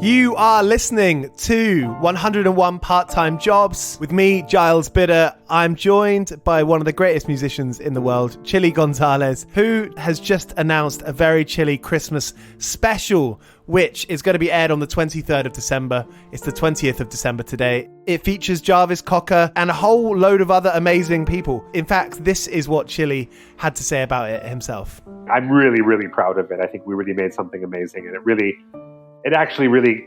You are listening to 101 Part-Time Jobs with me, Giles Bidder. I'm joined by one of the greatest musicians in the world, Chili Gonzales, who has just announced a very chilly Christmas special, which is going to be aired on the 23rd of December. It's the 20th of December today. It features Jarvis, Cocker, and a whole load of other amazing people. In fact, this is what Chili had to say about it himself. I'm really, really proud of it. I think we really made something amazing, and it actually really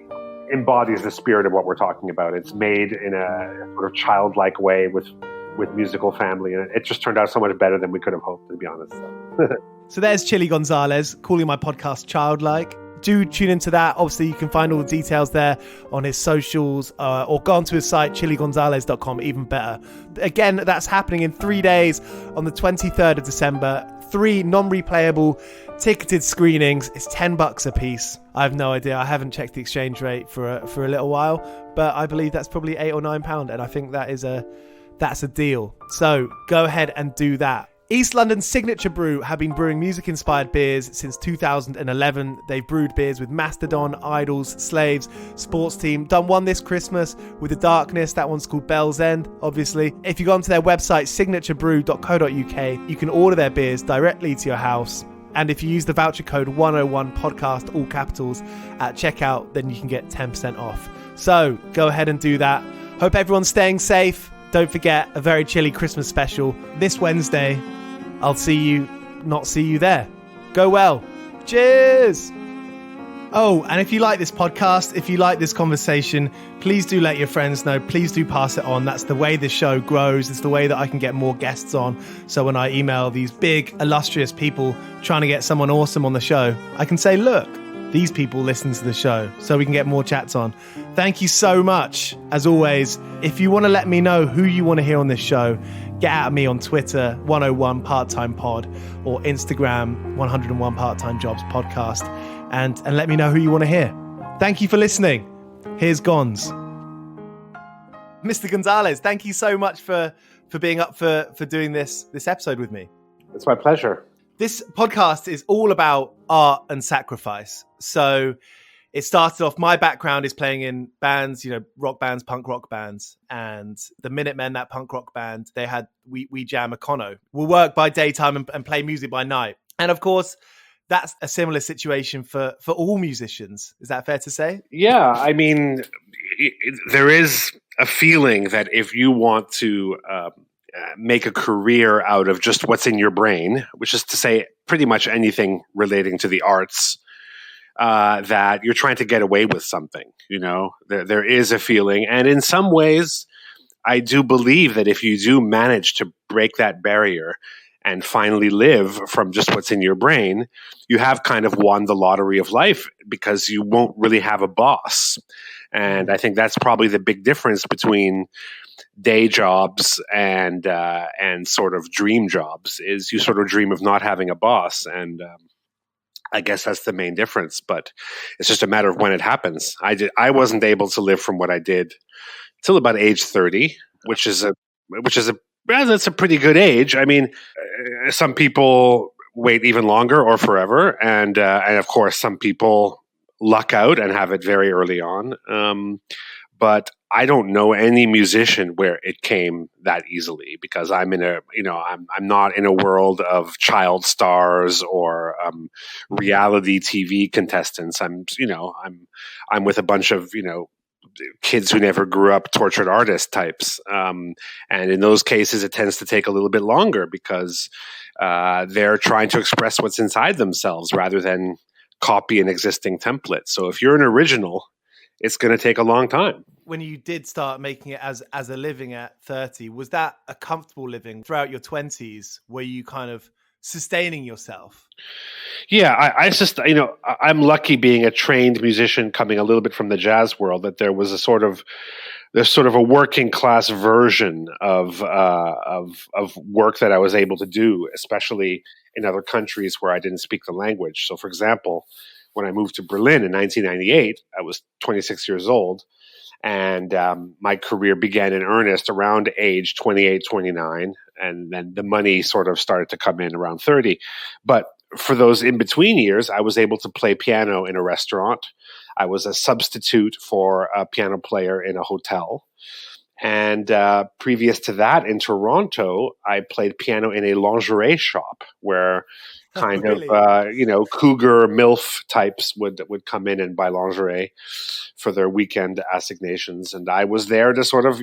embodies the spirit of what we're talking about. It's made in a sort of childlike way with musical family, and it just turned out so much better than we could have hoped, to be honest. So there's Chili Gonzales calling my podcast childlike. Do tune into that. Obviously, you can find all the details there on his socials or go onto his site, chiligonzales.com, even better. Again, that's happening in 3 days on the 23rd of December. 3 non-replayable ticketed screenings. It's $10 a piece. I have no idea. I haven't checked the exchange rate for a little while, but I believe that's probably £8 or £9, and I think that's a deal. So go ahead and do that. East London's Signature Brew have been brewing music-inspired beers since 2011. They've brewed beers with Mastodon, Idols, Slaves, Sports Team. Done one this Christmas with The Darkness. That one's called Bell's End, obviously. If you go onto their website, signaturebrew.co.uk, you can order their beers directly to your house. And if you use the voucher code 101podcast, all capitals, at checkout, then you can get 10% off. So go ahead and do that. Hope everyone's staying safe. Don't forget, a very chilly Christmas special this Wednesday. I'll not see you there. Go well. Cheers. Oh, and if you like this podcast, if you like this conversation, please do let your friends know. Please do pass it on. That's the way the show grows. It's the way that I can get more guests on. So when I email these big, illustrious people trying to get someone awesome on the show, I can say, look, these people listen to the show, so we can get more chats on. Thank you so much. As always, if you want to let me know who you want to hear on this show, get at me on Twitter, 101 Part-Time Pod, or Instagram, 101 Part-Time Jobs Podcast, and let me know who you want to hear. Thank you for listening. Here's Gonz. Mr. Gonzales, thank you so much for being up for doing this episode with me. It's my pleasure. This podcast is all about art and sacrifice. So it started off, my background is playing in bands, rock bands, punk rock bands. And the Minutemen, that punk rock band, they had We Jam Econo. We'll work by daytime and play music by night. And of course, that's a similar situation for all musicians. Is that fair to say? Yeah, I mean, there is a feeling that if you want to make a career out of just what's in your brain, which is to say pretty much anything relating to the arts, that you're trying to get away with something. There is a feeling. And in some ways, I do believe that if you do manage to break that barrier and finally live from just what's in your brain, you have kind of won the lottery of life, because you won't really have a boss. And I think that's probably the big difference between day jobs and sort of dream jobs, is you sort of dream of not having a boss. And I guess that's the main difference, but it's just a matter of when it happens. I wasn't able to live from what I did till about age 30, which is that's a pretty good age. I mean, some people wait even longer or forever, and of course some people luck out and have it very early on. But I don't know any musician where it came that easily, because I'm not in a world of child stars or reality TV contestants. I'm with a bunch of kids who never grew up, tortured artist types, and in those cases it tends to take a little bit longer, because they're trying to express what's inside themselves rather than copy an existing template. So if you're an original, it's going to take a long time. When you did start making it as a living at 30, was that a comfortable living throughout your 20s? Were you kind of sustaining yourself? Yeah, I'm lucky being a trained musician coming a little bit from the jazz world, that there was there's sort of a working class version of work that I was able to do, especially in other countries where I didn't speak the language. So, for example, when I moved to Berlin in 1998, I was 26 years old. And my career began in earnest around age 28, 29. And then the money sort of started to come in around 30. But for those in between years, I was able to play piano in a restaurant. I was a substitute for a piano player in a hotel. And previous to that, in Toronto, I played piano in a lingerie shop where kind Really? of cougar MILF types would come in and buy lingerie for their weekend assignations, and I was there to sort of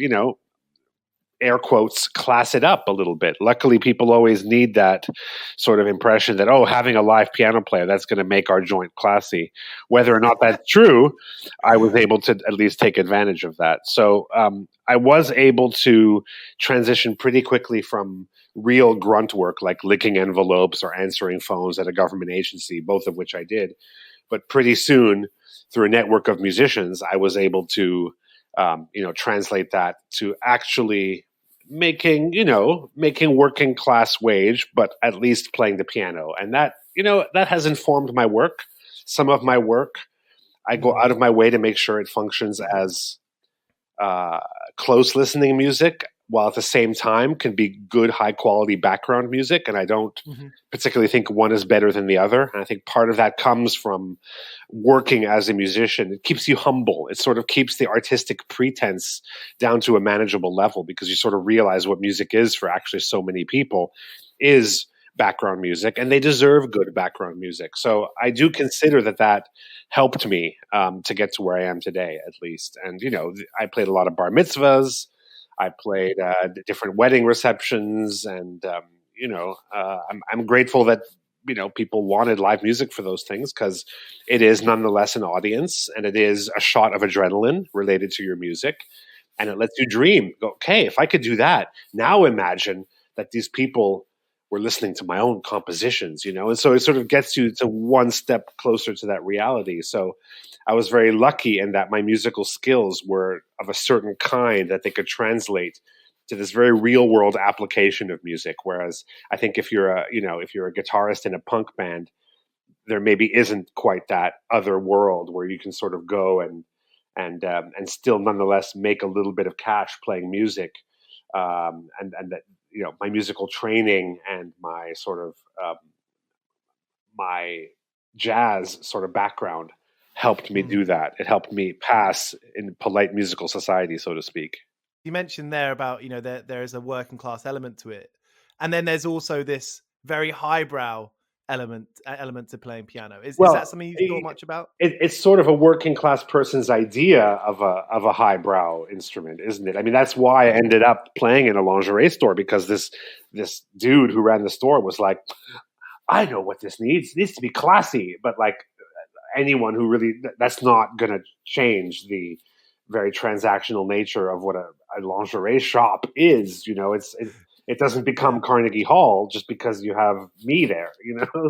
air quotes, class it up a little bit. Luckily, people always need that sort of impression that, having a live piano player, that's going to make our joint classy. Whether or not that's true, I was able to at least take advantage of that. So I was able to transition pretty quickly from real grunt work like licking envelopes or answering phones at a government agency, both of which I did. But pretty soon, through a network of musicians, I was able to translate that to actually making working class wage, but at least playing the piano. And that has informed my work. Some of my work, I go out of my way to make sure it functions as close listening music, while at the same time can be good, high quality background music. And I don't particularly think one is better than the other. And I think part of that comes from working as a musician. It keeps you humble. It sort of keeps the artistic pretense down to a manageable level, because you sort of realize what music is for actually so many people is background music, and they deserve good background music. So I do consider that helped me to get to where I am today, at least. And, I played a lot of bar mitzvahs. I played different wedding receptions, and I'm grateful that people wanted live music for those things, because it is nonetheless an audience, and it is a shot of adrenaline related to your music, and it lets you dream. Go, okay, if I could do that, now imagine that these people were listening to my own compositions, and so it sort of gets you to one step closer to that reality. So I was very lucky in that my musical skills were of a certain kind that they could translate to this very real world application of music. Whereas I think if you're a guitarist in a punk band, there maybe isn't quite that other world where you can sort of go and still nonetheless make a little bit of cash playing music. And that, my musical training and my sort of my jazz sort of background helped me do that. It helped me pass in polite musical society, so to speak. You mentioned there about, there is a working class element to it. And then there's also this very highbrow element to playing piano. Is that something you've thought much about? It's sort of a working class person's idea of a highbrow instrument, isn't it? I mean, that's why I ended up playing in a lingerie store, because this dude who ran the store was like, I know what this needs. It needs to be classy, but like anyone who really, that's not going to change the very transactional nature of what a lingerie shop is. It doesn't become Carnegie Hall just because you have me there,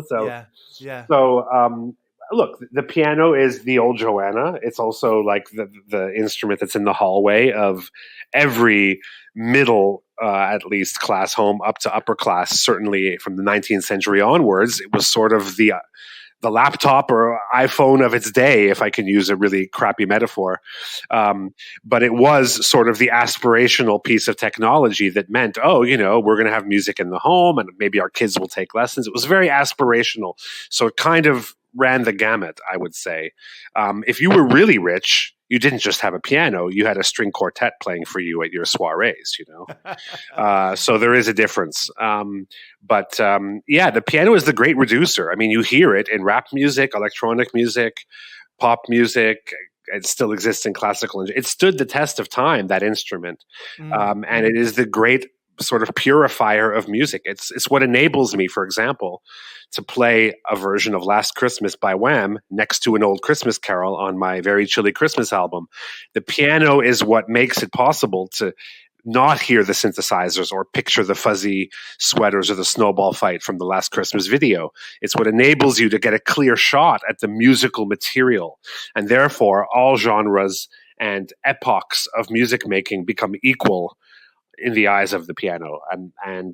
So yeah. So look, the piano is the old Joanna. It's also like the instrument that's in the hallway of every middle, at least class home up to upper class. Certainly from the 19th century onwards, it was sort of the laptop or iPhone of its day, if I can use a really crappy metaphor. But it was sort of the aspirational piece of technology that meant, we're going to have music in the home and maybe our kids will take lessons. It was very aspirational. So it kind of ran the gamut, I would say. If you were really rich, you didn't just have a piano, you had a string quartet playing for you at your soirees, So there is a difference. But the piano is the great reducer. I mean, you hear it in rap music, electronic music, pop music. It still exists in classical. It stood the test of time, that instrument. And it is the great sort of purifier of music. It's what enables me, for example, to play a version of Last Christmas by Wham next to an old Christmas carol on my Very Chilly Christmas album. The piano is what makes it possible to not hear the synthesizers or picture the fuzzy sweaters or the snowball fight from the Last Christmas video. It's what enables you to get a clear shot at the musical material. And therefore, all genres and epochs of music making become equal in the eyes of the piano. And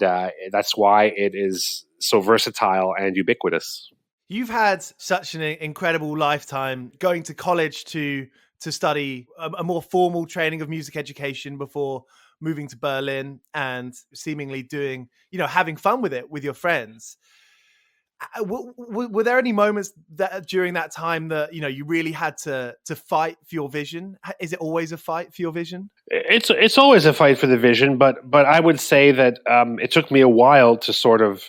that's why it is so versatile and ubiquitous. You've had such an incredible lifetime, going to college to study a more formal training of music education before moving to Berlin and seemingly doing, having fun with it with your friends. Were there any moments that during that time that you really had to fight for your vision? Is it always a fight for your vision? It's always a fight for the vision, but I would say that it took me a while to sort of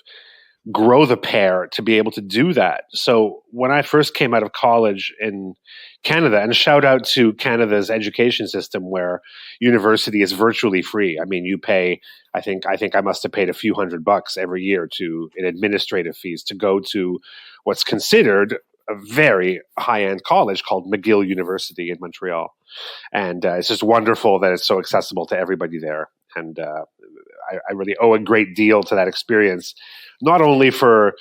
grow the pair to be able to do that. So when I first came out of college in Canada, and shout out to Canada's education system where university is virtually free. I mean, you pay, I think I must have paid a few $100 every year in administrative fees to go to what's considered a very high-end college called McGill University in Montreal. And it's just wonderful that it's so accessible to everybody there. And I really owe a great deal to that experience, not only for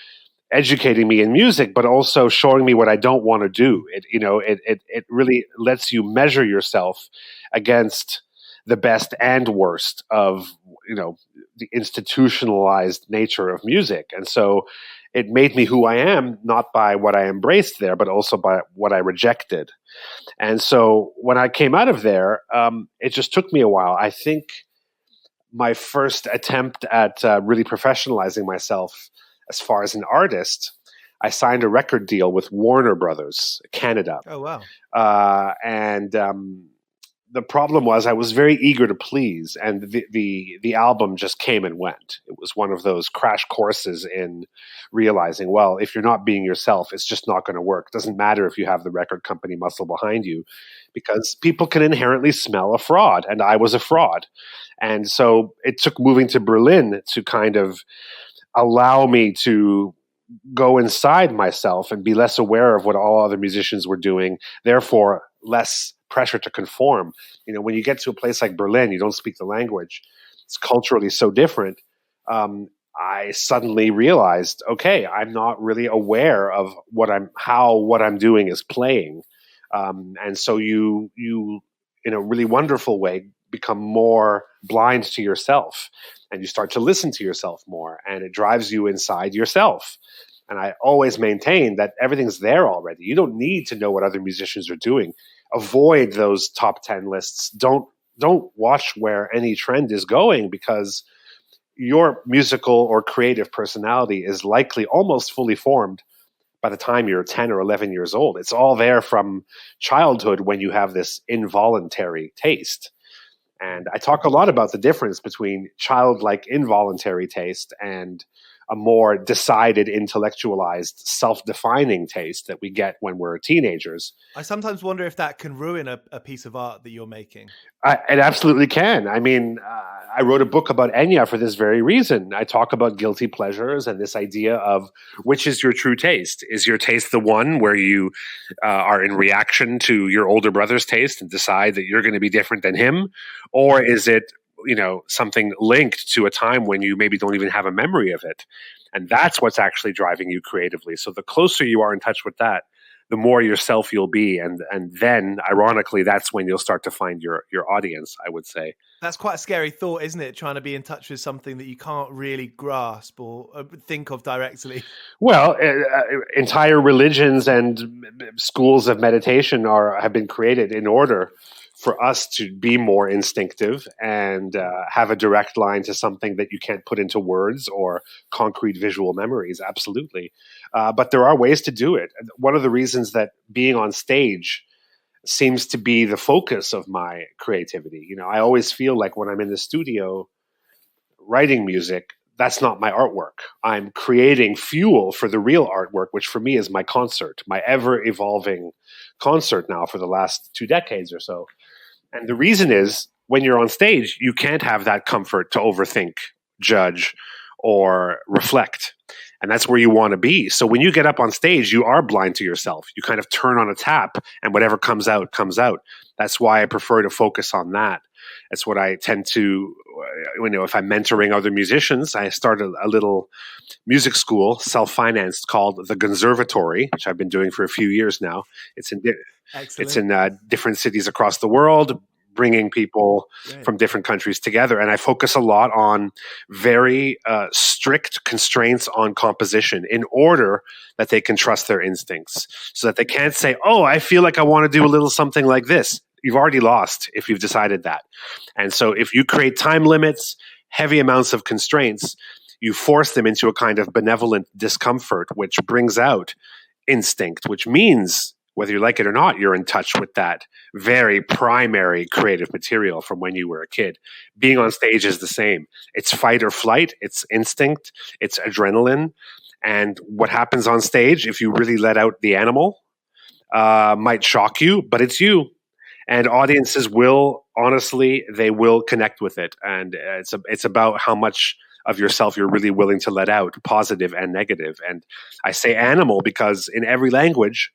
educating me in music, but also showing me what I don't want to do. It really lets you measure yourself against the best and worst of, the institutionalized nature of music. And so it made me who I am, not by what I embraced there, but also by what I rejected. And so when I came out of there, it just took me a while. I think my first attempt at really professionalizing myself as far as an artist, I signed a record deal with Warner Brothers Canada. Oh, wow. And the problem was I was very eager to please, and the album just came and went. It was one of those crash courses in realizing, well, if you're not being yourself, it's just not going to work. It doesn't matter if you have the record company muscle behind you, because people can inherently smell a fraud, and I was a fraud. And so it took moving to Berlin to kind of allow me to go inside myself and be less aware of what all other musicians were doing, therefore less pressure to conform. When you get to a place like Berlin, you don't speak the language. It's culturally so different. I suddenly realized, okay, I'm not really aware of what I'm doing is playing. And so you, in a really wonderful way, become more blind to yourself, and you start to listen to yourself more, and it drives you inside yourself. And I always maintain that everything's there already. You don't need to know what other musicians are doing. Avoid those top 10 lists. Don't watch where any trend is going, because your musical or creative personality is likely almost fully formed by the time you're 10 or 11 years old. It's all there from childhood when you have this involuntary taste. And I talk a lot about the difference between childlike involuntary taste and a more decided, intellectualized, self-defining taste that we get when we're teenagers. I sometimes wonder if that can ruin a piece of art that you're making. It absolutely can. I mean, I wrote a book about Enya for this very reason. I talk about guilty pleasures and this idea of which is your true taste. Is your taste the one where you are in reaction to your older brother's taste and decide that you're going to be different than him? Or is it something linked to a time when you maybe don't even have a memory of it? And that's what's actually driving you creatively. So the closer you are in touch with that, the more yourself you'll be. And then, ironically, that's when you'll start to find your audience, I would say. That's quite a scary thought, isn't it? Trying to be in touch with something that you can't really grasp or think of directly. Well, entire religions and schools of meditation have been created in order for us to be more instinctive and have a direct line to something that you can't put into words or concrete visual memories. Absolutely. But there are ways to do it. One of the reasons that being on stage seems to be the focus of my creativity. I always feel like when I'm in the studio writing music, that's not my artwork. I'm creating fuel for the real artwork, which for me is my concert, my ever-evolving concert now for the last 2 decades or so. And the reason is, when you're on stage, you can't have that comfort to overthink, judge, or reflect. And that's where you want to be. So when you get up on stage, you are blind to yourself. You kind of turn on a tap, and whatever comes out, comes out. That's why I prefer to focus on that. It's what I tend to, if I'm mentoring other musicians, I started a little music school, self-financed, called the Gonzervatory, which I've been doing for a few years now. It's in different cities across the world, bringing people from different countries together. And I focus a lot on very strict constraints on composition in order that they can trust their instincts, so that they can't say, oh, I feel like I want to do a little something like this. You've already lost if you've decided that. And so if you create time limits, heavy amounts of constraints, you force them into a kind of benevolent discomfort, which brings out instinct, which means whether you like it or not, you're in touch with that very primary creative material from when you were a kid. Being on stage is the same. It's fight or flight, it's instinct, it's adrenaline. And what happens on stage, if you really let out the animal, might shock you, but it's you. And audiences will, honestly, they will connect with it. And it's about how much of yourself you're really willing to let out, positive and negative. And I say animal because in every language,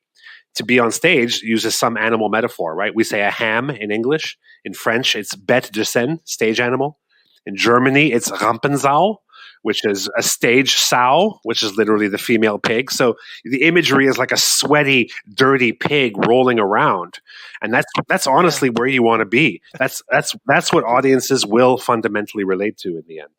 to be on stage uses some animal metaphor, right? We say a ham in English. In French, it's bête de scène, stage animal. In Germany, it's Rampensau, which is a stage sow, which is literally the female pig. So the imagery is like a sweaty, dirty pig rolling around. And that's honestly where you want to be. That's what audiences will fundamentally relate to in the end.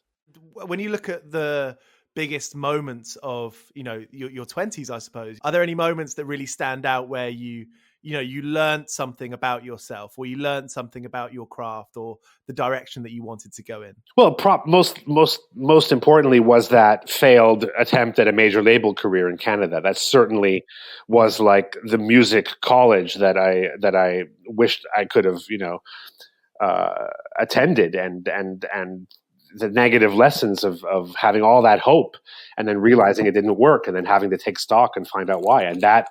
When you look at the biggest moments of, your 20s, I suppose, are there any moments that really stand out where you learned something about yourself, or you learned something about your craft, or the direction that you wanted to go in? Well, most importantly was that failed attempt at a major label career in Canada. That certainly was like the music college that I wished I could have, attended, and the negative lessons of having all that hope and then realizing it didn't work and then having to take stock and find out why. And that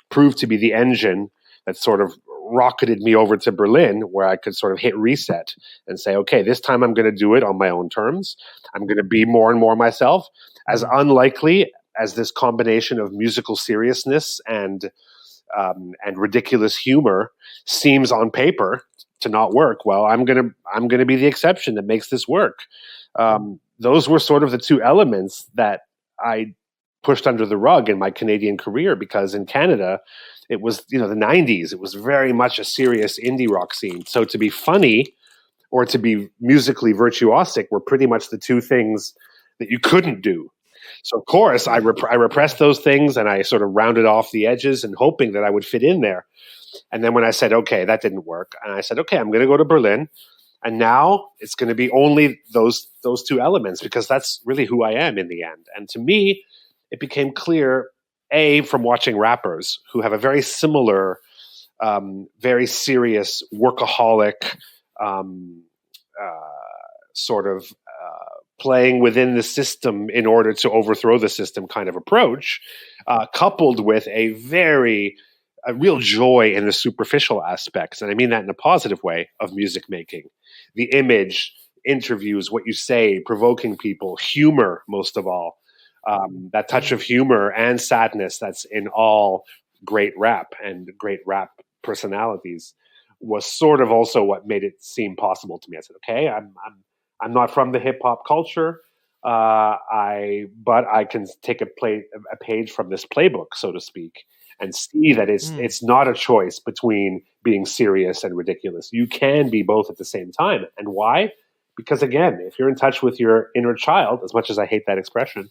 proved to be the engine that sort of rocketed me over to Berlin, where I could sort of hit reset and say, okay, this time I'm going to do it on my own terms. I'm going to be more and more myself. As unlikely as this combination of musical seriousness and ridiculous humor seems on paper to not work, well, I'm gonna be the exception that makes this work. Those were sort of the two elements that I pushed under the rug in my Canadian career, because in Canada, it was the 90s. It was very much a serious indie rock scene. So to be funny or to be musically virtuosic were pretty much the two things that you couldn't do. So of course, I repressed those things and I sort of rounded off the edges and hoping that I would fit in there. And then when I said, okay, that didn't work, and I said, okay, I'm going to go to Berlin, and now it's going to be only those two elements, because that's really who I am in the end. And to me, it became clear, from watching rappers who have a very similar, very serious, workaholic sort of playing within the system in order to overthrow the system kind of approach, coupled with a real joy in the superficial aspects, and I mean that in a positive way, of music making. The image, interviews, what you say, provoking people, humor, most of all. That touch of humor and sadness that's in all great rap and great rap personalities was sort of also what made it seem possible to me. I said, okay, I'm not from the hip hop culture, but I can take a page from this playbook, so to speak, and see that it's not a choice between being serious and ridiculous. You can be both at the same time. And why? Because again, if you're in touch with your inner child, as much as I hate that expression,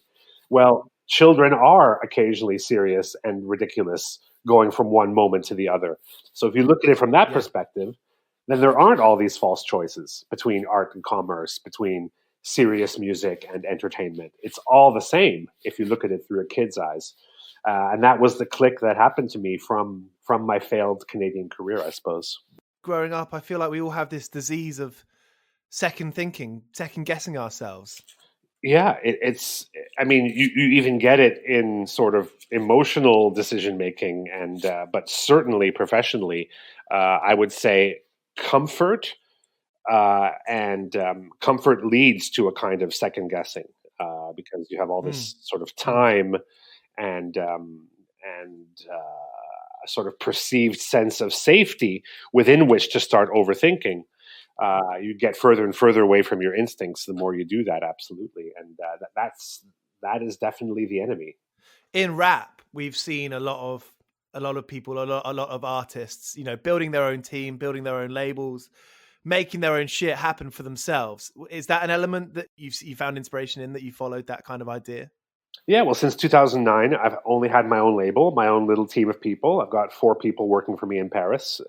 well, children are occasionally serious and ridiculous, going from one moment to the other. So if you look at it from that perspective, then there aren't all these false choices between art and commerce, between serious music and entertainment. It's all the same if you look at it through a kid's eyes. And that was the click that happened to me from my failed Canadian career, I suppose. Growing up, I feel like we all have this disease of second thinking, second guessing ourselves. Yeah, I mean, you even get it in sort of emotional decision making, and but certainly professionally, I would say comfort and comfort leads to a kind of second guessing, because you have all this sort of time and a sort of perceived sense of safety within which to start overthinking. You get further and further away from your instincts the more you do that, absolutely. And that is definitely the enemy. In rap, we've seen a lot of people, a lot of artists, building their own team, building their own labels, making their own shit happen for themselves. Is that an element that you found inspiration in, that you followed that kind of idea? Yeah, well, since 2009, I've only had my own label, my own little team of people. I've got 4 people working for me in Paris.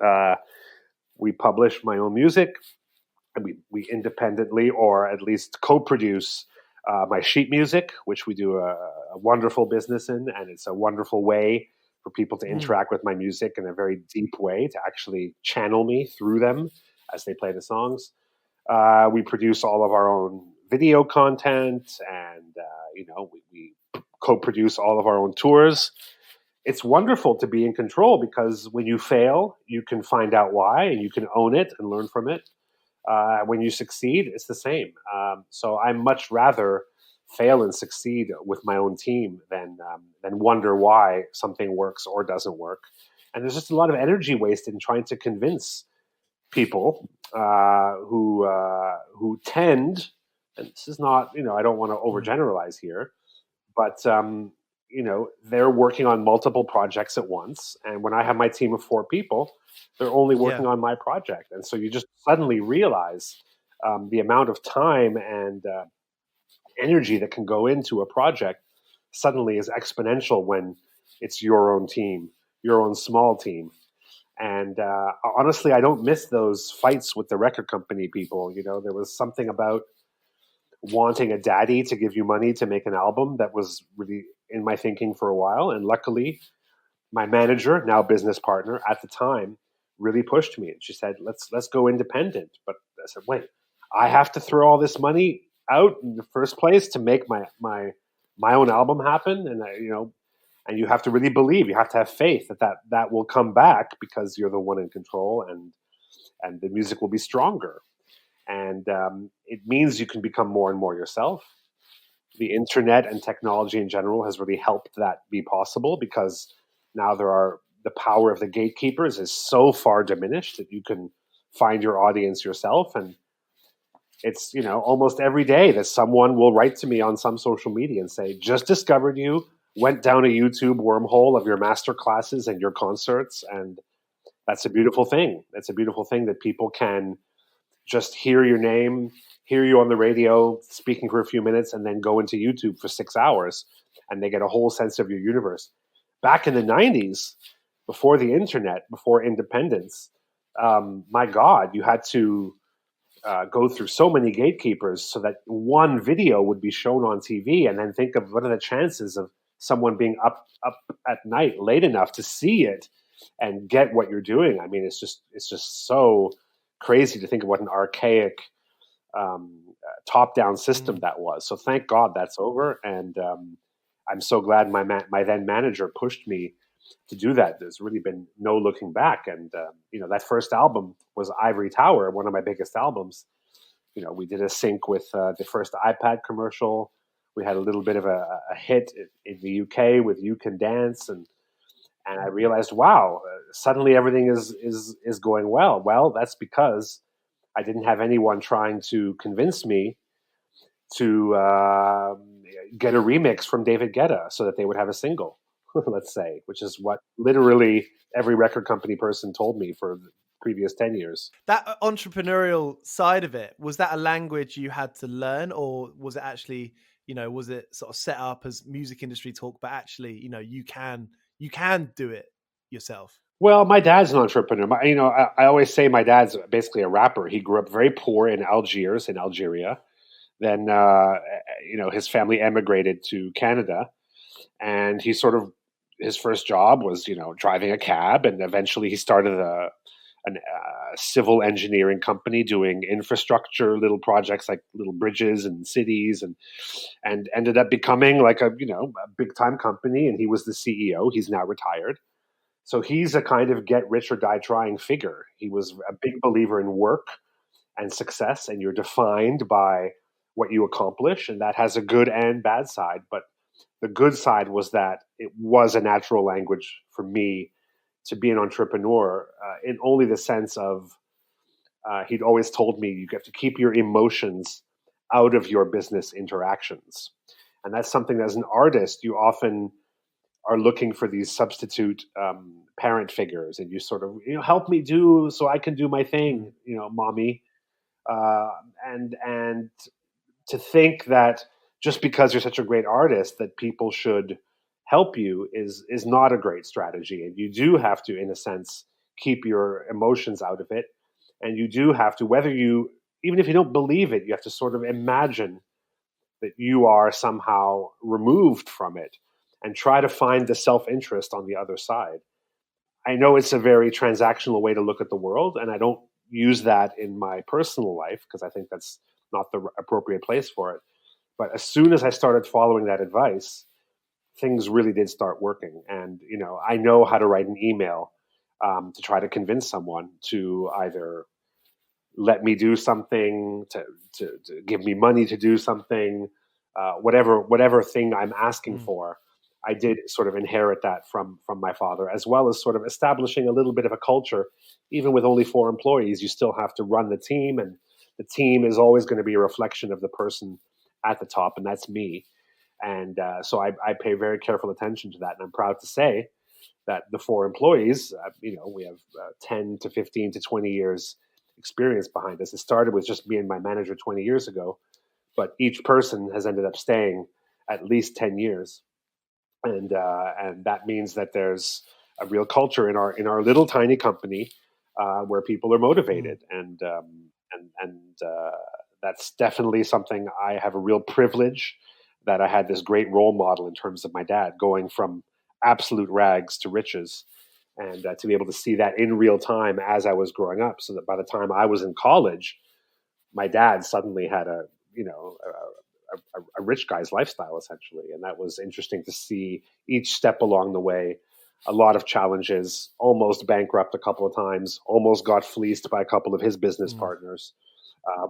We publish my own music. We independently, or at least co-produce my sheet music, which we do a wonderful business in, and it's a wonderful way for people to interact with my music in a very deep way, to actually channel me through them as they play the songs. We produce all of our own video content, and we co-produce all of our own tours. It's wonderful to be in control, because when you fail, you can find out why, and you can own it and learn from it. When you succeed, it's the same. So I much rather fail and succeed with my own team than wonder why something works or doesn't work. And there's just a lot of energy wasted in trying to convince people who tend, and this is not, I don't want to overgeneralize here, but they're working on multiple projects at once. And when I have my team of 4 people, they're only working on my project. And so you just suddenly realize the amount of time and energy that can go into a project suddenly is exponential when it's your own team, your own small team. And honestly, I don't miss those fights with the record company people. There was something about wanting a daddy to give you money to make an album that was really in my thinking for a while. And luckily, my manager, now business partner at the time, really pushed me. And she said, let's go independent. But I said, wait, I have to throw all this money out in the first place to make my own album happen. And and you have to really believe, you have to have faith that will come back, because you're the one in control, and the music will be stronger. And it means you can become more and more yourself. The internet and technology in general has really helped that be possible, because now the power of the gatekeepers is so far diminished that you can find your audience yourself. And it's, almost every day that someone will write to me on some social media and say, just discovered you, went down a YouTube wormhole of your master classes and your concerts. And that's a beautiful thing. It's a beautiful thing that people can just hear your name, hear you on the radio speaking for a few minutes, and then go into YouTube for 6 hours, and they get a whole sense of your universe. Back in the 90s, before the internet, before independence, my God, you had to go through so many gatekeepers so that one video would be shown on TV, and then think of what are the chances of someone being up at night late enough to see it and get what you're doing. I mean, it's just so crazy to think of what an archaic top-down system that was. So thank God that's over, and I'm so glad my then manager pushed me to do that. There's really been no looking back, and that first album was Ivory Tower, one of my biggest albums. We did a sync with the first iPad commercial. We had a little bit of a hit in the UK with You Can Dance, and I realized, wow, suddenly everything is going well. Well, that's because I didn't have anyone trying to convince me to get a remix from David Guetta so that they would have a single, let's say, which is what literally every record company person told me for the previous 10 years. That entrepreneurial side of it, was that a language you had to learn, or was it actually, was it sort of set up as music industry talk, but actually, you can do it yourself? Well, my dad's an entrepreneur. I always say my dad's basically a rapper. He grew up very poor in Algiers, in Algeria. Then, his family emigrated to Canada, and his first job was, driving a cab, and eventually he started a civil engineering company doing infrastructure, little projects like little bridges and cities, and ended up becoming like a big time company. And he was the CEO. He's now retired. So he's a kind of get rich or die trying figure. He was a big believer in work and success, and you're defined by what you accomplish, and that has a good and bad side. But the good side was that it was a natural language for me to be an entrepreneur, in only the sense of he'd always told me you have to keep your emotions out of your business interactions. And that's something that, as an artist, you often are looking for these substitute parent figures, and you sort of, help me do so I can do my thing, mommy. And to think that just because you're such a great artist that people should help you is not a great strategy. And you do have to, in a sense, keep your emotions out of it. And you do have to, even if you don't believe it, you have to sort of imagine that you are somehow removed from it, and try to find the self-interest on the other side. I know it's a very transactional way to look at the world, and I don't use that in my personal life because I think that's not the appropriate place for it. But as soon as I started following that advice, things really did start working. And, I know how to write an email to try to convince someone to either let me do something, to give me money to do something, whatever thing I'm asking for. I did sort of inherit that from my father, as well as sort of establishing a little bit of a culture. Even with only 4 employees, you still have to run the team, and the team is always going to be a reflection of the person at the top, and that's me. And so I pay very careful attention to that, and I'm proud to say that the 4 employees, we have 10 to 15 to 20 years experience behind us. It started with just me and my manager 20 years ago, but each person has ended up staying at least 10 years. And that means that there's a real culture in our little tiny company where people are motivated, and that's definitely something. I have a real privilege that I had this great role model in terms of my dad, going from absolute rags to riches, and to be able to see that in real time as I was growing up, so that by the time I was in college, my dad suddenly had a rich guy's lifestyle, essentially. And that was interesting to see each step along the way. A lot of challenges, almost bankrupt a couple of times, almost got fleeced by a couple of his business partners,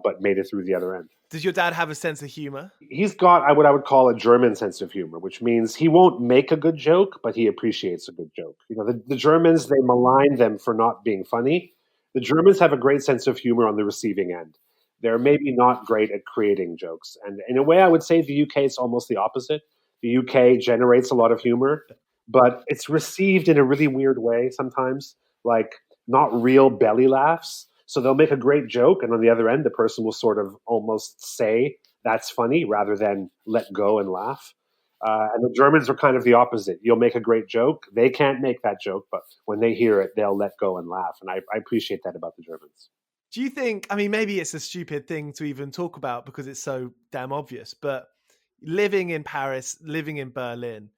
but made it through the other end. Does your dad have a sense of humor? He's got what I would call a German sense of humor, which means he won't make a good joke, but he appreciates a good joke. The Germans, they malign them for not being funny. The Germans have a great sense of humor on the receiving end. They're maybe not great at creating jokes. And in a way, I would say the UK is almost the opposite. The UK generates a lot of humor, but it's received in a really weird way sometimes, like not real belly laughs. So they'll make a great joke, and on the other end, the person will sort of almost say, that's funny, rather than let go and laugh. And the Germans are kind of the opposite. You'll make a great joke. They can't make that joke, but when they hear it, they'll let go and laugh. And I appreciate that about the Germans. Do you think, maybe it's a stupid thing to even talk about because it's so damn obvious, but living in Paris, living in Berlin,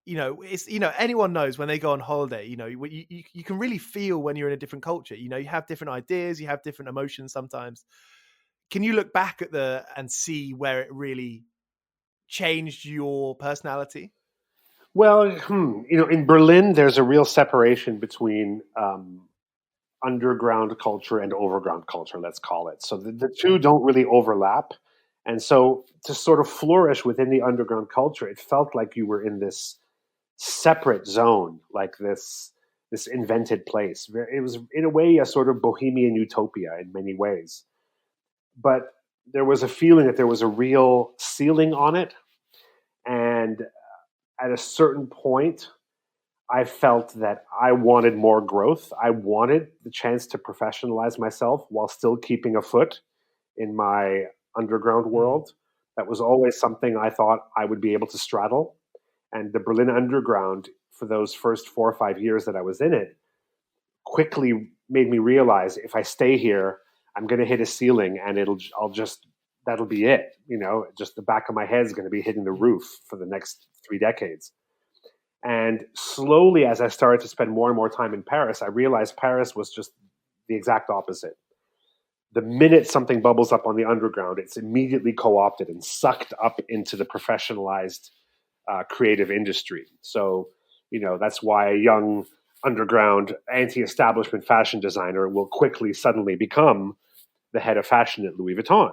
it's, anyone knows when they go on holiday, you can really feel when you're in a different culture. You have different ideas, you have different emotions sometimes. Can you look back at and see where it really changed your personality? Well, in Berlin, there's a real separation between underground culture and overground culture, let's call it. So the two don't really overlap. And so to sort of flourish within the underground culture, it felt like you were in this separate zone, like this invented place. It was, in a way, a sort of bohemian utopia in many ways. But there was a feeling that there was a real ceiling on it. And at a certain point, I felt that I wanted more growth. I wanted the chance to professionalize myself while still keeping a foot in my underground world. That was always something I thought I would be able to straddle. And the Berlin Underground, for those first 4 or 5 years that I was in it, quickly made me realize if I stay here, I'm going to hit a ceiling, and that'll be it. Just the back of my head is going to be hitting the roof for the next 3 decades. And slowly, as I started to spend more and more time in Paris, I realized Paris was just the exact opposite. The minute something bubbles up on the underground, it's immediately co-opted and sucked up into the professionalized creative industry. So, that's why a young underground anti-establishment fashion designer will quickly suddenly become the head of fashion at Louis Vuitton,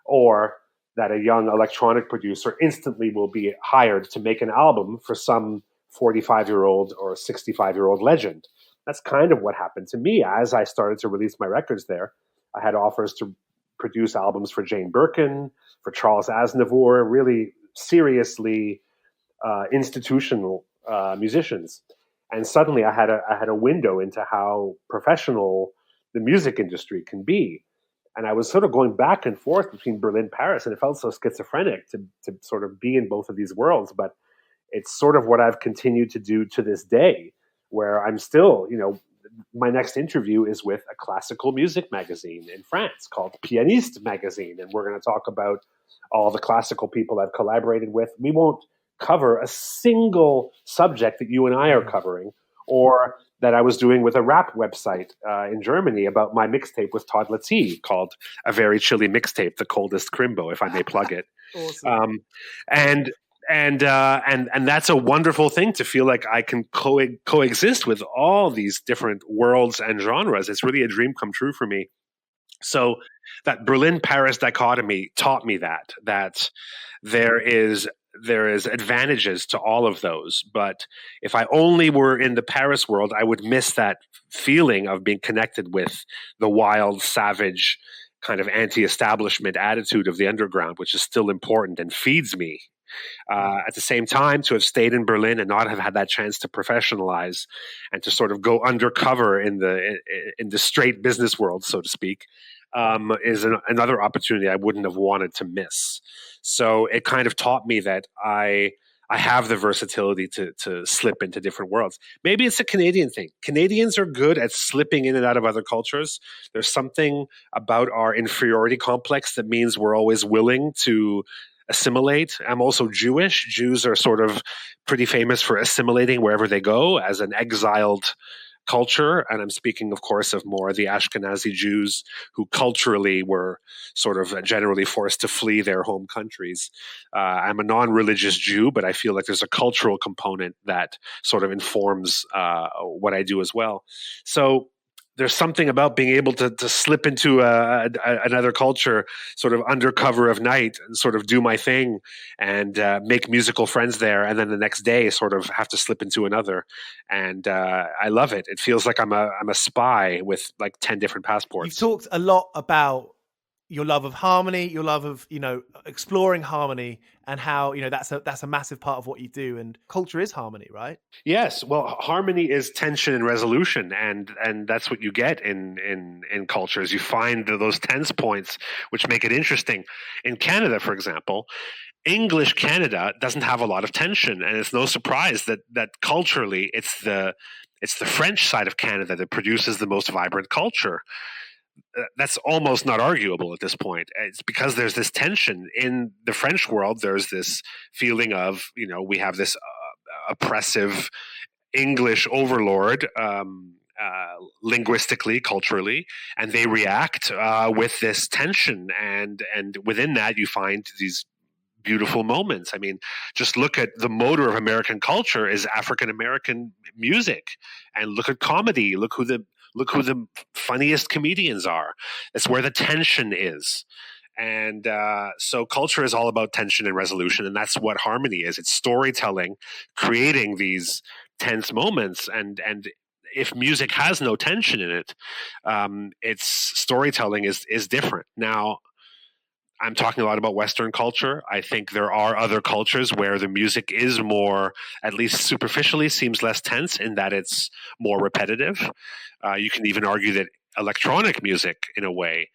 or that a young electronic producer instantly will be hired to make an album for some 45-year-old or 65-year-old legend. That's kind of what happened to me as I started to release my records there. I had offers to produce albums for Jane Birkin, for Charles Aznavour, really seriously institutional musicians. And suddenly I had a window into how professional the music industry can be. And I was sort of going back and forth between Berlin and Paris, and it felt so schizophrenic to sort of be in both of these worlds. But it's sort of what I've continued to do to this day, where I'm still, my next interview is with a classical music magazine in France called Pianiste Magazine. And we're going to talk about all the classical people I've collaborated with. We won't cover a single subject that you and I are covering, or that I was doing with a rap website in Germany about my mixtape with Todd Latee called A Very Chilly Mixtape, The Coldest Crimbo, if I may plug it. Awesome. And that's a wonderful thing to feel like I can coexist with all these different worlds and genres. It's really a dream come true for me. So that Berlin-Paris dichotomy taught me that there is advantages to all of those. But if I only were in the Paris world, I would miss that feeling of being connected with the wild, savage, kind of anti-establishment attitude of the underground, which is still important and feeds me. At the same time, to have stayed in Berlin and not have had that chance to professionalize and to sort of go undercover in the straight business world, so to speak, is another opportunity I wouldn't have wanted to miss. So it kind of taught me that I have the versatility to slip into different worlds. Maybe it's a Canadian thing. Canadians are good at slipping in and out of other cultures. There's something about our inferiority complex that means we're always willing to assimilate. I'm also Jewish. Jews are sort of pretty famous for assimilating wherever they go as an exiled culture. And I'm speaking, of course, of more the Ashkenazi Jews who culturally were sort of generally forced to flee their home countries. I'm a non-religious Jew, but I feel like there's a cultural component that sort of informs what I do as well. So there's something about being able to slip into another culture, sort of under cover of night, and sort of do my thing and make musical friends there, and then the next day sort of have to slip into another. And I love it. It feels like I'm a spy with like 10 different passports. You've talked a lot about your love of harmony, your love of, exploring harmony, and how, that's a massive part of what you do. And culture is harmony, right? Yes. Well, harmony is tension and resolution. And that's what you get in cultures. You find those tense points, which make it interesting. In Canada, for example, English Canada doesn't have a lot of tension. And it's no surprise that culturally it's the French side of Canada that produces the most vibrant culture. That's almost not arguable at this point. It's because there's this tension in the French world. There's this feeling of, we have this oppressive English overlord, linguistically, culturally, and they react with this tension. And within that, you find these beautiful moments. I mean, just look at the motor of American culture is African American music, and look at comedy. Look who the funniest comedians are. It's where the tension is. And so culture is all about tension and resolution, and that's what harmony is. It's storytelling, creating these tense moments. And if music has no tension in it, its storytelling is different. Now, I'm talking a lot about Western culture. I think there are other cultures where the music is more, at least superficially, seems less tense in that it's more repetitive. You can even argue that electronic music, in a way,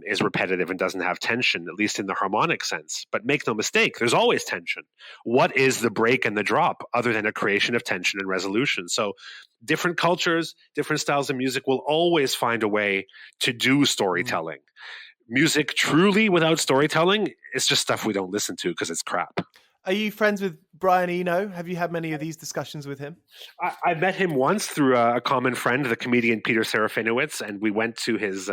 is repetitive and doesn't have tension, at least in the harmonic sense. But make no mistake, there's always tension. What is the break and the drop other than a creation of tension and resolution? So different cultures, different styles of music will always find a way to do storytelling. Music truly without storytelling is just stuff we don't listen to because it's crap. Are you friends with Brian Eno? Have you had many of these discussions with him? I met him once through a common friend, the comedian Peter Serafinowicz, and we went to his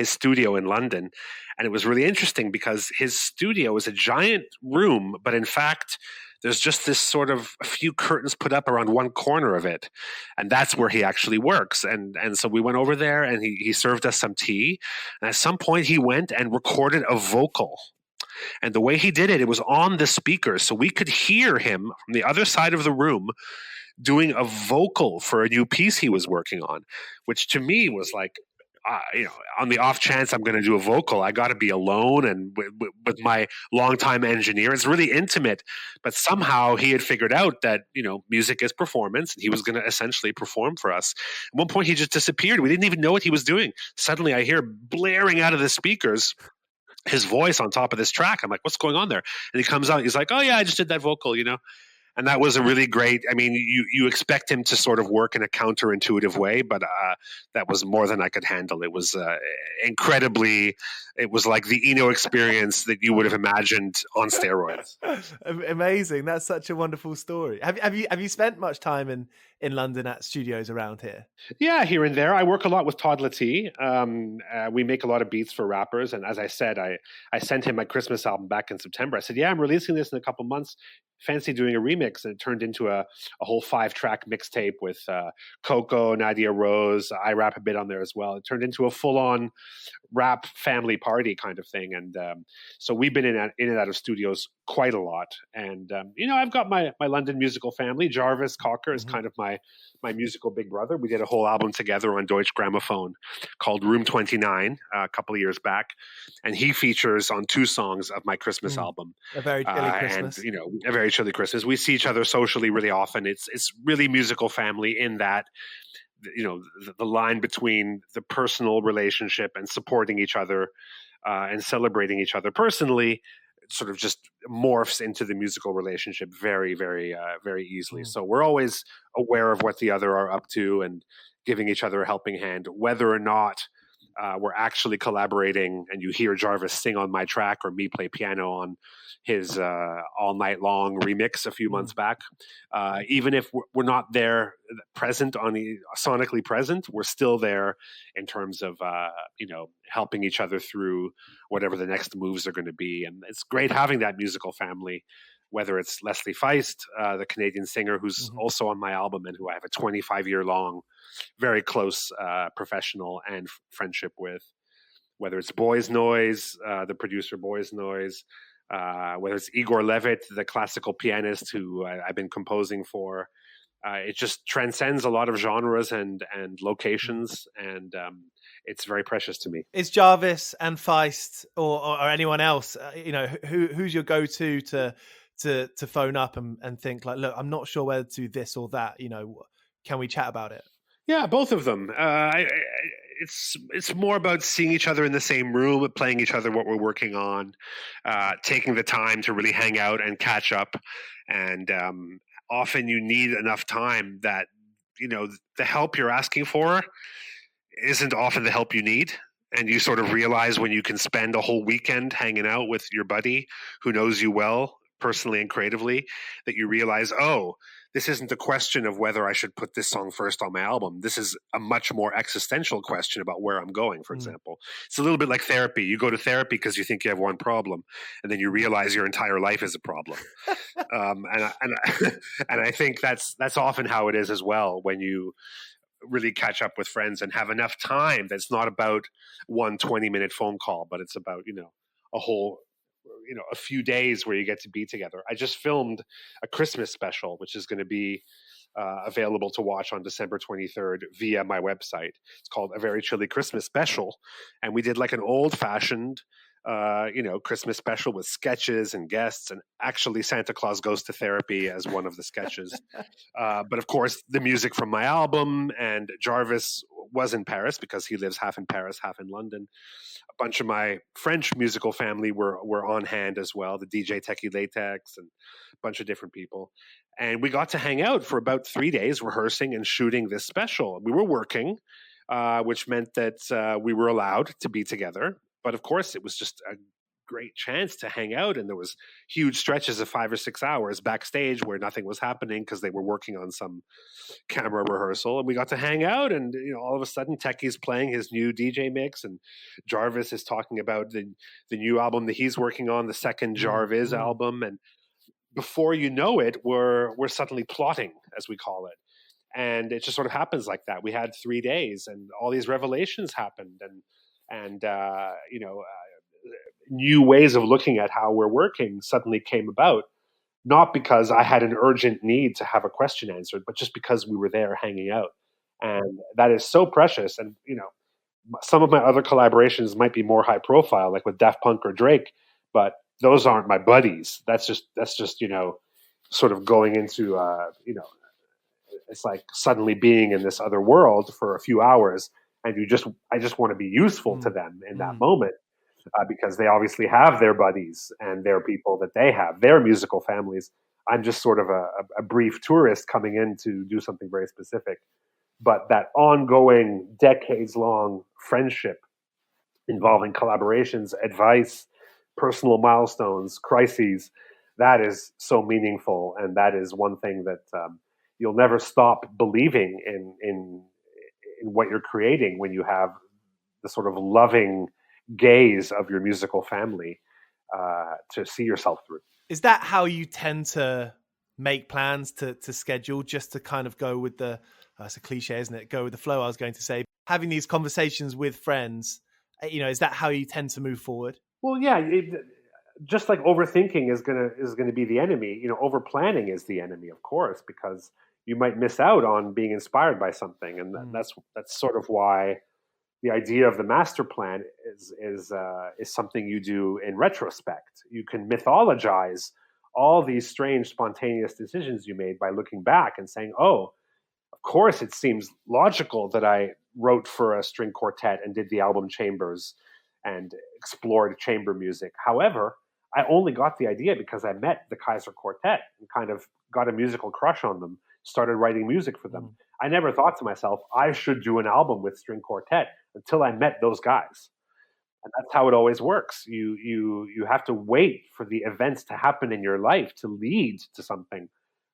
studio in London. And it was really interesting because his studio is a giant room, but in fact, there's just this sort of a few curtains put up around one corner of it. And that's where he actually works. And so we went over there and he served us some tea. And at some point he went and recorded a vocal. And the way he did it, it was on the speakers. So we could hear him from the other side of the room doing a vocal for a new piece he was working on, which to me was like, on the off chance I'm going to do a vocal, I got to be alone and with my longtime engineer. It's really intimate, but somehow he had figured out that, music is performance, and he was going to essentially perform for us. At one point he just disappeared. We didn't even know what he was doing. Suddenly I hear blaring out of the speakers his voice on top of this track. I'm like, what's going on there? And he comes out, he's like, oh yeah, I just did that vocal, And that was a really great. I mean, you expect him to sort of work in a counterintuitive way, but that was more than I could handle. It was incredibly. It was like the Eno experience that you would have imagined on steroids. Amazing! That's such a wonderful story. Have you spent much time in London at studios around here? Yeah, here and there. I work a lot with Todd Latee. We make a lot of beats for rappers, and as I said, I sent him my Christmas album back in September. I said, "Yeah, I'm releasing this in a couple months. Fancy doing a remix?" And it turned into a whole 5-track mixtape with Coco, Nadia Rose. I rap a bit on there as well. It turned into a full-on rap family party kind of thing, and so we've been in and out of studios quite a lot. And I've got my London musical family. Jarvis Cocker is kind of my musical big brother. We did a whole album together on Deutsche Grammophon called Room 29 a couple of years back, and he features on 2 songs of my Christmas album. A very chilly Christmas. And a very chilly Christmas. We see each other socially really often. It's really musical family in that the line between the personal relationship and supporting each other and celebrating each other personally sort of just morphs into the musical relationship very, very, very easily. So we're always aware of what the other are up to and giving each other a helping hand, whether or not we're actually collaborating and you hear Jarvis sing on my track or me play piano on his All Night Long remix a few months back. Even if we're not there present sonically present, we're still there in terms of helping each other through whatever the next moves are going to be. And it's great having that musical family, whether it's Leslie Feist, the Canadian singer who's also on my album and who I have a 25-year long, very close professional and friendship with, whether it's Boys Noize, the producer Boys Noize, whether it's Igor Levit, the classical pianist who I've been composing for. It just transcends a lot of genres and locations, and it's very precious to me. Is Jarvis and Feist or anyone else, who's your go-to to phone up and think like, look, I'm not sure whether to do this or that, can we chat about it? Yeah, both of them. It's more about seeing each other in the same room, playing each other what we're working on, taking the time to really hang out and catch up. And often you need enough time that, the help you're asking for isn't often the help you need. And you sort of realize when you can spend a whole weekend hanging out with your buddy who knows you well, personally and creatively, that you realize, this isn't a question of whether I should put this song first on my album. This is a much more existential question about where I'm going, for example. It's a little bit like therapy. You go to therapy because you think you have one problem, and then you realize your entire life is a problem. And I think that's often how it is as well when you really catch up with friends and have enough time that's not about one 20-minute phone call, but it's about, a whole a few days where you get to be together. I just filmed a Christmas special, which is going to be available to watch on December 23rd via my website. It's called A Very Chilly Christmas Special. And we did like an old-fashioned, Christmas special with sketches and guests, and actually Santa Claus Goes to Therapy as one of the sketches. But of course, the music from my album, and Jarvis was in Paris because he lives half in Paris, half in London. A bunch of my French musical family were on hand as well, the DJ Techie Latex and a bunch of different people. And we got to hang out for about 3 days rehearsing and shooting this special. We were working, which meant that we were allowed to be together. But of course, it was just a great chance to hang out. And there was huge stretches of 5 or 6 hours backstage where nothing was happening because they were working on some camera rehearsal. And we got to hang out, and all of a sudden Techie's playing his new DJ mix, and Jarvis is talking about the new album that he's working on, the second Jarvis album. And before you know it, we're suddenly plotting, as we call it. And it just sort of happens like that. We had 3 days and all these revelations happened, and new ways of looking at how we're working suddenly came about, not because I had an urgent need to have a question answered, but just because we were there hanging out. And that is so precious. And, some of my other collaborations might be more high profile, like with Daft Punk or Drake, but those aren't my buddies. That's just, sort of going into, it's like suddenly being in this other world for a few hours. And I just want to be useful to them in that moment. Because they obviously have their buddies and their people that they have, their musical families. I'm just sort of a brief tourist coming in to do something very specific. But that ongoing, decades-long friendship involving collaborations, advice, personal milestones, crises, that is so meaningful. And that is one thing that you'll never stop believing in what you're creating when you have the sort of loving gaze of your musical family to see yourself through. Is that how you tend to make plans to schedule, just to kind of go with the, it's a cliche, isn't it? Go with the flow, I was going to say. Having these conversations with friends, is that how you tend to move forward? Well, yeah, just like overthinking is gonna be the enemy. Over planning is the enemy, of course, because you might miss out on being inspired by something, and that's sort of why the idea of the master plan is something you do in retrospect. You can mythologize all these strange, spontaneous decisions you made by looking back and saying, "Oh, of course, it seems logical that I wrote for a string quartet and did the album Chambers and explored chamber music. However, I only got the idea because I met the Kaiser Quartet and kind of got a musical crush on them, started writing music for them. I never thought to myself, I should do an album with string quartet until I met those guys." And that's how it always works. You have to wait for the events to happen in your life to lead to something,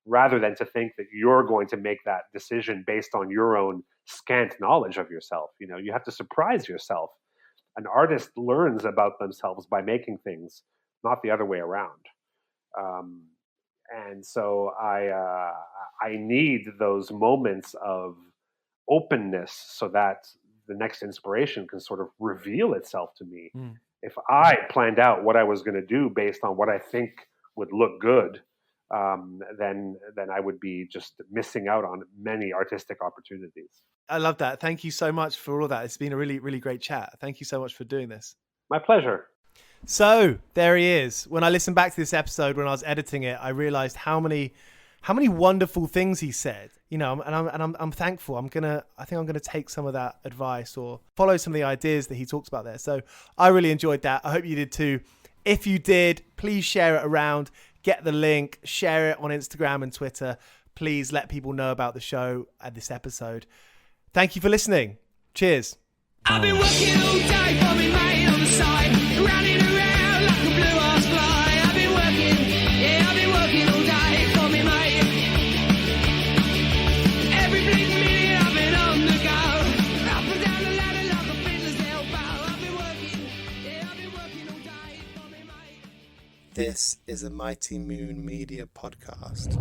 rather than to think that you're going to make that decision based on your own scant knowledge of yourself. You have to surprise yourself. An artist learns about themselves by making things, not the other way around. And so I need those moments of openness so that the next inspiration can sort of reveal itself to me. If I planned out what I was going to do based on what I think would look good, then I would be just missing out on many artistic opportunities. I love that. Thank you so much for all of that. It's been a really, really great chat. Thank you so much for doing this. My pleasure. So there he is. When I listened back to this episode, when I was editing it, I realized how many wonderful things he said. And I'm thankful. I think I'm gonna take some of that advice or follow some of the ideas that he talks about there. So I really enjoyed that. I hope you did too. If you did, please share it around. Get the link, share it on Instagram and Twitter. Please let people know about the show and this episode. Thank you for listening. Cheers. I've been working all day for me mate on the side, running around like a blue-ass fly. I've been working all day for me mate. Every blink minute I've been on the go, up and down the ladder like a fiddler's elbow. I've been working all day for me mate. This is a Mighty Moon Media podcast.